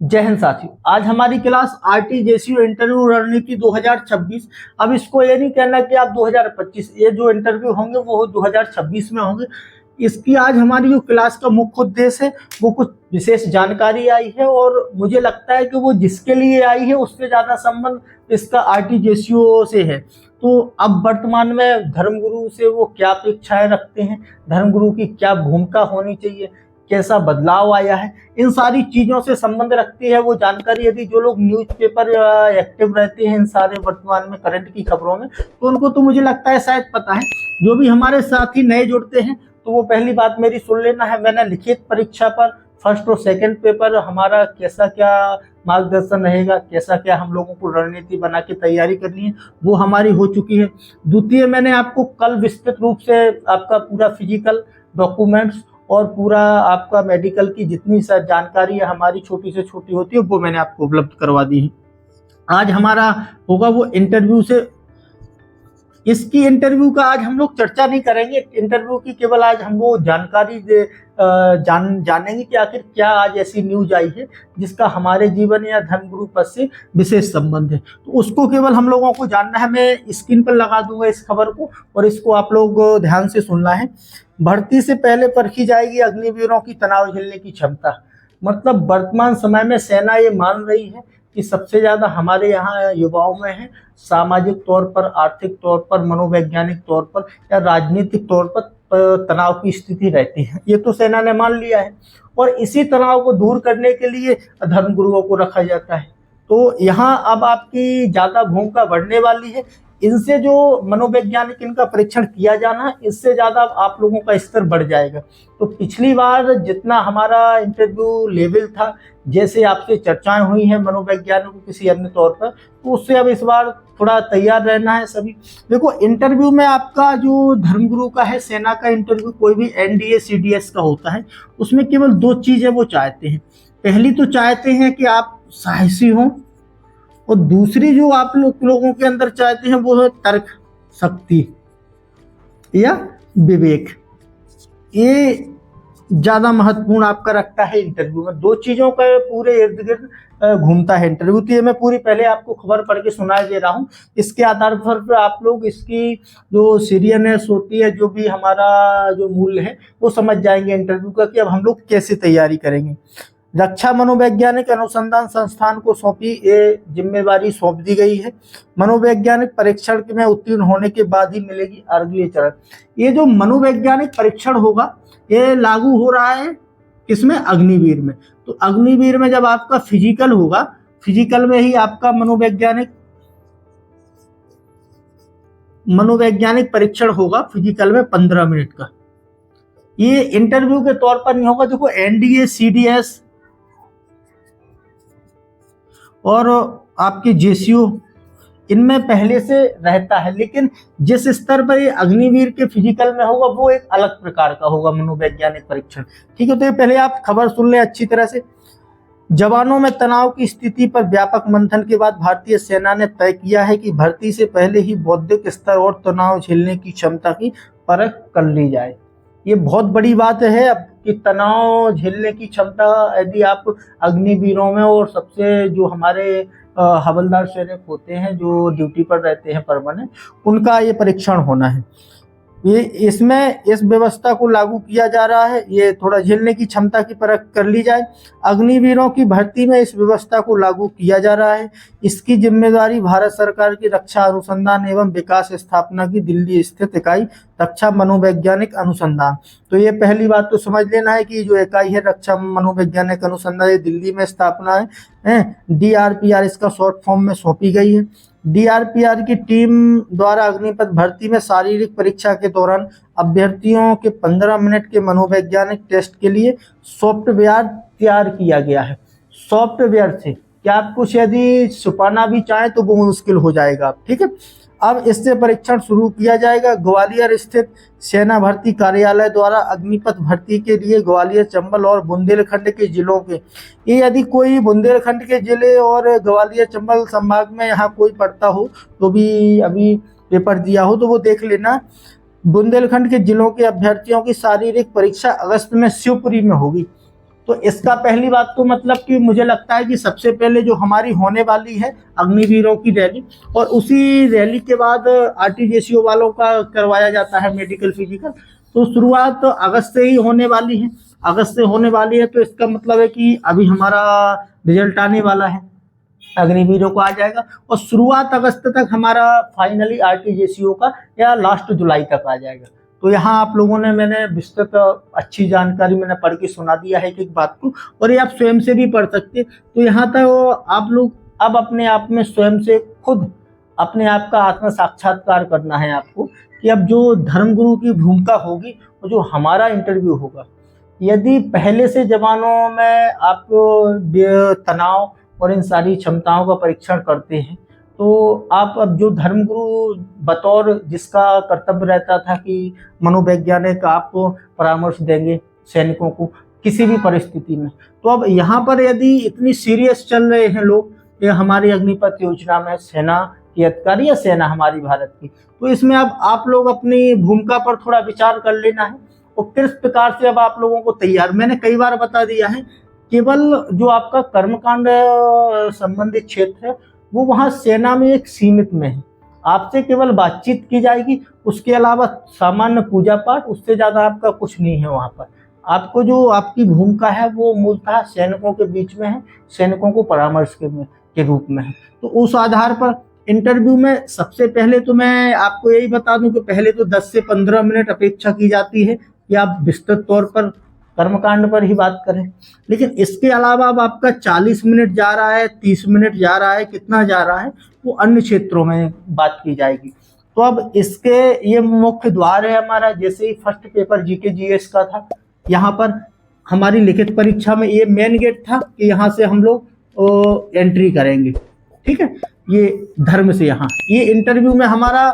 जय हिंद साथियों। आज हमारी क्लास आरटीजेसीओ इंटरव्यू रणनीति 2026। अब इसको ये नहीं कहना कि आप 2025, ये जो इंटरव्यू होंगे वो 2026 में होंगे। इसकी आज हमारी जो क्लास का मुख्य उद्देश्य है वो कुछ विशेष जानकारी आई है और मुझे लगता है कि वो जिसके लिए आई है उससे ज्यादा संबंध इसका आरटीजेसीओ से है। तो अब वर्तमान में धर्मगुरु से वो क्या अपेक्षाएं रखते हैं, धर्मगुरु की क्या भूमिका होनी चाहिए, कैसा बदलाव आया है, इन सारी चीजों से संबंध रखती है वो जानकारी। यदि जो लोग न्यूज़पेपर एक्टिव रहते हैं इन सारे वर्तमान में करंट की खबरों में, तो उनको तो मुझे लगता है शायद पता है। जो भी हमारे साथी नए जुड़ते हैं तो वो पहली बात मेरी सुन लेना है, मैंने लिखित परीक्षा पर फर्स्ट और सेकंड पेपर हमारा कैसा क्या मार्गदर्शन रहेगा, कैसा क्या हम लोगों को रणनीति बना के तैयारी करनी है, वो हमारी हो चुकी है। द्वितीय, मैंने आपको कल विस्तृत रूप से आपका पूरा फिजिकल डॉक्यूमेंट्स और पूरा आपका मेडिकल की जितनी सा जानकारी है हमारी छोटी से छोटी होती है वो मैंने आपको उपलब्ध करवा दी है। आज हमारा होगा वो इंटरव्यू से, इसकी इंटरव्यू का आज हम लोग चर्चा नहीं करेंगे। इंटरव्यू की केवल आज हम वो जानकारी जानेंगे कि आखिर क्या आज ऐसी न्यूज आई है जिसका हमारे जीवन या धर्मगुरु पद से विशेष संबंध है, तो उसको केवल हम लोगों को जानना है। मैं स्क्रीन पर लगा दूंगा इस खबर को और इसको आप लोग ध्यान से सुनना है। भर्ती से पहले परखी जाएगी अग्निवीरों की तनाव झेलने की क्षमता। मतलब वर्तमान समय में सेना ये मान रही है कि सबसे ज्यादा हमारे यहाँ युवाओं में है सामाजिक तौर पर, आर्थिक तौर पर, मनोवैज्ञानिक तौर पर या राजनीतिक तौर पर तनाव की स्थिति रहती है। ये तो सेना ने मान लिया है और इसी तनाव को दूर करने के लिए धर्मगुरुओं को रखा जाता है। तो यहाँ अब आपकी ज्यादा भूमिका बढ़ने वाली है। इनसे जो मनोवैज्ञानिक इनका परीक्षण किया जाना है, इससे ज्यादा आप लोगों का स्तर बढ़ जाएगा। तो पिछली बार जितना हमारा इंटरव्यू लेवल था, जैसे आपसे चर्चाएं हुई हैं मनोवैज्ञानिक को किसी अन्य तौर पर, तो उससे अब इस बार थोड़ा तैयार रहना है सभी। देखो, इंटरव्यू में आपका जो धर्मगुरु का है, सेना का इंटरव्यू कोई भी एनडीए सीडीएस का होता है, उसमें केवल दो चीजें वो चाहते हैं। पहली तो चाहते हैं कि आप साहसी हों और दूसरी जो आप लोगों के अंदर चाहते हैं वो है तर्क शक्ति या विवेक। ये ज्यादा महत्वपूर्ण आपका रखता है इंटरव्यू में। दो चीजों का पूरे इर्द गिर्द घूमता है इंटरव्यू। तो ये मैं पूरी पहले आपको खबर पढ़ के सुना दे रहा हूँ। इसके आधार पर आप लोग इसकी जो सीरियसनेस होती है, जो भी हमारा जो मूल्य है वो समझ जाएंगे इंटरव्यू का कि अब हम लोग कैसे तैयारी करेंगे। रक्षा मनोवैज्ञानिक अनुसंधान संस्थान को सौंपी ये जिम्मेवारी सौंप दी गई है। मनोवैज्ञानिक परीक्षण में उत्तीर्ण होने के बाद ही मिलेगी अगली चरण। ये जो मनोवैज्ञानिक परीक्षण होगा ये लागू हो रहा है किसमें? अग्निवीर में। तो अग्निवीर में जब आपका फिजिकल होगा, फिजिकल में ही आपका मनोवैज्ञानिक परीक्षण होगा फिजिकल में 15 मिनट का। ये इंटरव्यू के तौर पर नहीं होगा। देखो, एनडीए सीडीएस और आपके जेसीओ इनमें पहले से रहता है, लेकिन जिस स्तर पर ये अग्निवीर के फिजिकल में होगा वो एक अलग प्रकार का होगा मनोवैज्ञानिक परीक्षण। ठीक है, तो ये पहले आप खबर सुन लें अच्छी तरह से। जवानों में तनाव की स्थिति पर व्यापक मंथन के बाद भारतीय सेना ने तय किया है कि भर्ती से पहले ही बौद्धिक स्तर और तनाव झेलने की क्षमता की परख कर ली जाए। ये बहुत बड़ी बात है अब कि तनाव झेलने की क्षमता यदि आप अग्निवीरों में, और सबसे जो हमारे हवलदार सैनिक होते हैं जो ड्यूटी पर रहते हैं परमानेंट, उनका ये परीक्षण होना है। ये इसमें इस व्यवस्था को लागू किया जा रहा है, ये थोड़ा झेलने की क्षमता की परख कर ली जाए। अग्निवीरों की भर्ती में इस व्यवस्था को लागू किया जा रहा है। इसकी जिम्मेदारी भारत सरकार की रक्षा अनुसंधान एवं विकास स्थापना की दिल्ली स्थित इकाई रक्षा मनोवैज्ञानिक अनुसंधान। तो ये पहली बात तो समझ लेना है कि जो इकाई है रक्षा मनोवैज्ञानिक अनुसंधान, ये दिल्ली में स्थापना है। DRPR इसका शॉर्ट फॉर्म में सौंपी गई है। DRPR की टीम द्वारा अग्निपथ भर्ती में शारीरिक परीक्षा के दौरान अभ्यर्थियों के 15 मिनट के मनोवैज्ञानिक टेस्ट के लिए सॉफ्टवेयर तैयार किया गया है। सॉफ्टवेयर से क्या आप कुछ यदि छुपाना भी चाहें तो वो मुश्किल हो जाएगा। ठीक है, अब इससे परीक्षण शुरू किया जाएगा। ग्वालियर स्थित सेना भर्ती कार्यालय द्वारा अग्निपथ भर्ती के लिए ग्वालियर, चंबल और बुंदेलखंड के जिलों के, ये यदि कोई बुंदेलखंड के जिले और ग्वालियर चंबल संभाग में यहाँ कोई पढ़ता हो तो भी अभी पेपर दिया हो तो वो देख लेना। बुंदेलखंड के जिलों के अभ्यर्थियों की शारीरिक परीक्षा अगस्त में शिवपुरी में होगी। तो इसका पहली बात तो मतलब कि मुझे लगता है कि सबसे पहले जो हमारी होने वाली है अग्निवीरों की रैली, और उसी रैली के बाद आरटीजेसीओ वालों का करवाया जाता है मेडिकल फिजिकल। तो शुरुआत अगस्त से ही होने वाली है, अगस्त से होने वाली है। तो इसका मतलब है कि अभी हमारा रिजल्ट आने वाला है, अग्निवीरों को आ जाएगा, और शुरुआत अगस्त तक हमारा फाइनली आरटीजेसीओ का या लास्ट जुलाई तक आ जाएगा। तो यहाँ आप लोगों ने, मैंने विस्तृत अच्छी जानकारी मैंने पढ़ के सुना दिया है कि एक बात को, और ये आप स्वयं से भी पढ़ सकते। तो यहाँ तक आप लोग अब अपने आप में स्वयं से खुद अपने आप का आत्म साक्षात्कार करना है आपको, कि अब जो धर्मगुरु की भूमिका होगी, वो जो हमारा इंटरव्यू होगा, यदि पहले से जवानों में आप तनाव और इन सारी क्षमताओं का परीक्षण करते हैं, तो आप अब जो धर्मगुरु बतौर जिसका कर्तव्य रहता था कि मनोवैज्ञानिक आपको परामर्श देंगे सैनिकों को किसी भी परिस्थिति में, तो अब यहाँ पर यदि इतनी सीरियस चल रहे हैं लोग, ये हमारी अग्निपथ योजना में सेना की अधिकारी या सेना हमारी भारत की, तो इसमें अब आप लोग अपनी भूमिका पर थोड़ा विचार कर लेना है। और किस प्रकार से अब आप लोगों को तैयार, मैंने कई बार बता दिया है, केवल जो आपका कर्मकांड संबंधित क्षेत्र है वो वहाँ सेना में एक सीमित में है, आपसे केवल बातचीत की जाएगी, उसके अलावा सामान्य पूजा पाठ, उससे ज़्यादा आपका कुछ नहीं है वहाँ पर। आपको जो आपकी भूमिका है वो मूलतः सैनिकों के बीच में है, सैनिकों को परामर्श के रूप में है। तो उस आधार पर इंटरव्यू में सबसे पहले तो मैं आपको यही बता दूं कि पहले तो 10 से 15 मिनट अपेक्षा की जाती है कि आप विस्तृत तौर पर कर्मकांड पर ही बात करें, लेकिन इसके अलावा अब आपका 40 मिनट जा रहा है, 30 मिनट जा रहा है, कितना जा रहा है वो अन्य क्षेत्रों में बात की जाएगी। तो अब इसके ये मुख्य द्वार है हमारा। जैसे ही फर्स्ट पेपर जीके जीएस का था, यहाँ पर हमारी लिखित परीक्षा में ये मेन गेट था कि यहाँ से हम लोग एंट्री करेंगे, ठीक है, ये धर्म से यहाँ, ये इंटरव्यू में हमारा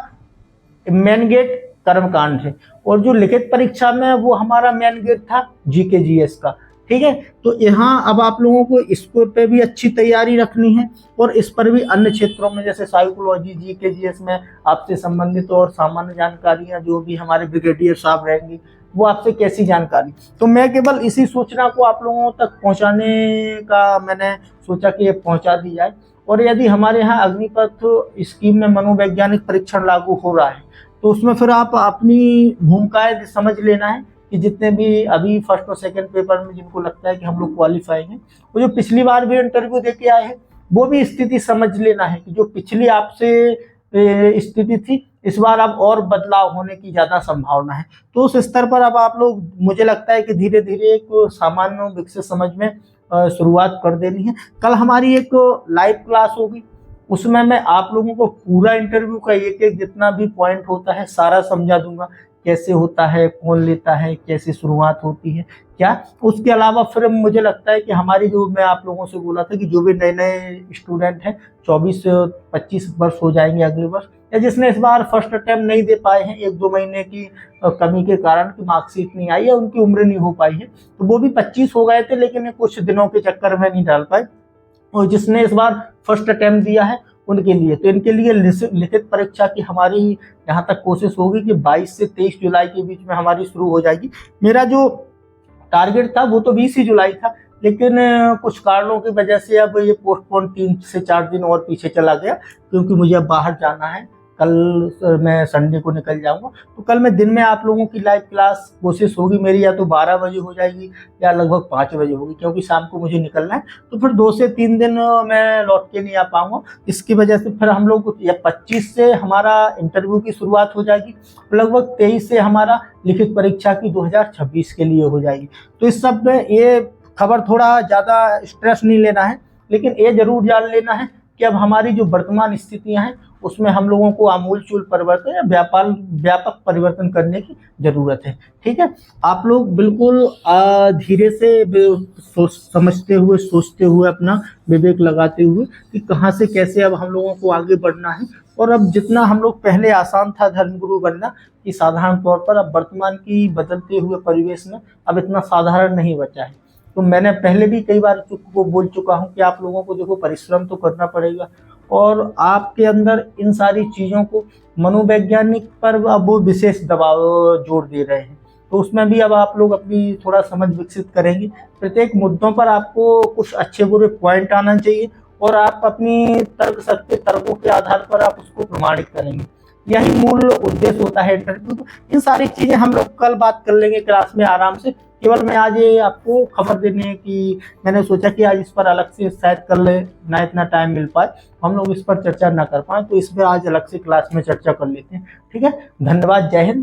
मेन गेट कर्मकांड है, और जो लिखित परीक्षा में वो हमारा मेन गेट था जीके जीएस का, ठीक है। तो यहाँ अब आप लोगों को इस पे भी अच्छी तैयारी रखनी है, और इस पर भी अन्य क्षेत्रों में जैसे साइकोलॉजी, जीके जीएस में आपसे संबंधित और सामान्य जानकारियां जो भी हमारे ब्रिगेडियर साहब रहेंगे वो आपसे कैसी जानकारी। तो मैं केवल इसी सूचना को आप लोगों तक पहुंचाने का मैंने सोचा कि ये पहुंचा दी जाए। और यदि हमारे यहाँ अग्निपथ स्कीम में मनोवैज्ञानिक परीक्षण लागू हो रहा है, तो उसमें फिर आप अपनी भूमिकाएं समझ लेना है कि जितने भी अभी फर्स्ट और सेकंड पेपर में जिनको लगता है कि हम लोग क्वालिफाई हैं, वो जो पिछली बार भी इंटरव्यू दे के आए हैं वो भी स्थिति समझ लेना है कि जो पिछली आपसे स्थिति थी, इस बार अब और बदलाव होने की ज़्यादा संभावना है। तो उस स्तर पर अब आप लोग, मुझे लगता है कि धीरे धीरे एक सामान्य विकसित समझ में शुरुआत कर देनी है। कल हमारी एक लाइव क्लास होगी, उसमें मैं आप लोगों को पूरा इंटरव्यू का एक एक जितना भी पॉइंट होता है सारा समझा दूंगा, कैसे होता है, कौन लेता है, कैसे शुरुआत होती है क्या। उसके अलावा फिर मुझे लगता है कि हमारी, जो मैं आप लोगों से बोला था कि जो भी नए नए स्टूडेंट हैं 24 से 25 वर्ष हो जाएंगे अगले वर्ष, या जिसने इस बार फर्स्ट अटेम्प्ट नहीं दे पाए हैं 1-2 महीने की कमी के कारण कि मार्कशीट नहीं आई है, उनकी उम्र नहीं हो पाई है, तो वो भी 25 हो गए थे, लेकिन कुछ दिनों के चक्कर में नहीं डाल पाए। और जिसने इस बार फर्स्ट अटेम्प्ट दिया है उनके लिए, तो इनके लिए लिखित परीक्षा की हमारी यहाँ तक कोशिश होगी कि 22 से 23 जुलाई के बीच में हमारी शुरू हो जाएगी। मेरा जो टारगेट था वो तो 20 ही जुलाई था, लेकिन कुछ कारणों की वजह से अब ये पोस्टपोन 3 से 4 दिन और पीछे चला गया, क्योंकि मुझे अब बाहर जाना है। कल मैं संडे को निकल जाऊंगा, तो कल मैं दिन में आप लोगों की लाइव क्लास कोशिश होगी मेरी, या तो 12 बजे हो जाएगी या लगभग 5 बजे होगी, क्योंकि शाम को मुझे निकलना है। तो फिर 2 से 3 दिन मैं लौट के नहीं आ पाऊंगा, इसकी वजह से फिर हम लोग या 25 से हमारा इंटरव्यू की शुरुआत हो जाएगी, लगभग 23 से हमारा लिखित परीक्षा की 2026 के लिए हो जाएगी। तो इस सब में ये खबर थोड़ा ज़्यादा स्ट्रेस नहीं लेना है, लेकिन ये जरूर जान लेना है कि अब हमारी जो वर्तमान स्थितियां हैं उसमें हम लोगों को आमूलचूल परिवर्तन या व्यापक परिवर्तन करने की जरूरत है, ठीक है। आप लोग बिल्कुल धीरे से समझते हुए, सोचते हुए, अपना विवेक लगाते हुए कि कहाँ से कैसे अब हम लोगों को आगे बढ़ना है। और अब जितना हम लोग पहले आसान था धर्मगुरु बनना, कि साधारण तौर पर अब वर्तमान की बदलते हुए परिवेश में अब इतना साधारण नहीं बचा है। तो मैंने पहले भी कई बार बोल चुका हूँ कि आप लोगों को देखो परिश्रम तो करना पड़ेगा, और आपके अंदर इन सारी चीज़ों को मनोवैज्ञानिक पर अब वो विशेष दबाव जोर दे रहे हैं तो उसमें भी अब आप लोग अपनी थोड़ा समझ विकसित करेंगे। प्रत्येक मुद्दों पर आपको कुछ अच्छे बुरे पॉइंट आना चाहिए और आप अपनी तर्क शक्ति, तर्कों के आधार पर आप उसको प्रमाणित करेंगे। यही मूल उद्देश्य होता है इंटरव्यू। तो इन सारी चीजें हम लोग कल बात कर लेंगे क्लास में आराम से। केवल मैं आज ये आपको खबर देने की मैंने सोचा कि आज इस पर अलग से शायद कर ले, ना इतना टाइम मिल पाए, हम लोग इस पर चर्चा ना कर पाए, तो इस पर आज अलग से क्लास में चर्चा कर लेते हैं। ठीक है, धन्यवाद, जय हिंद।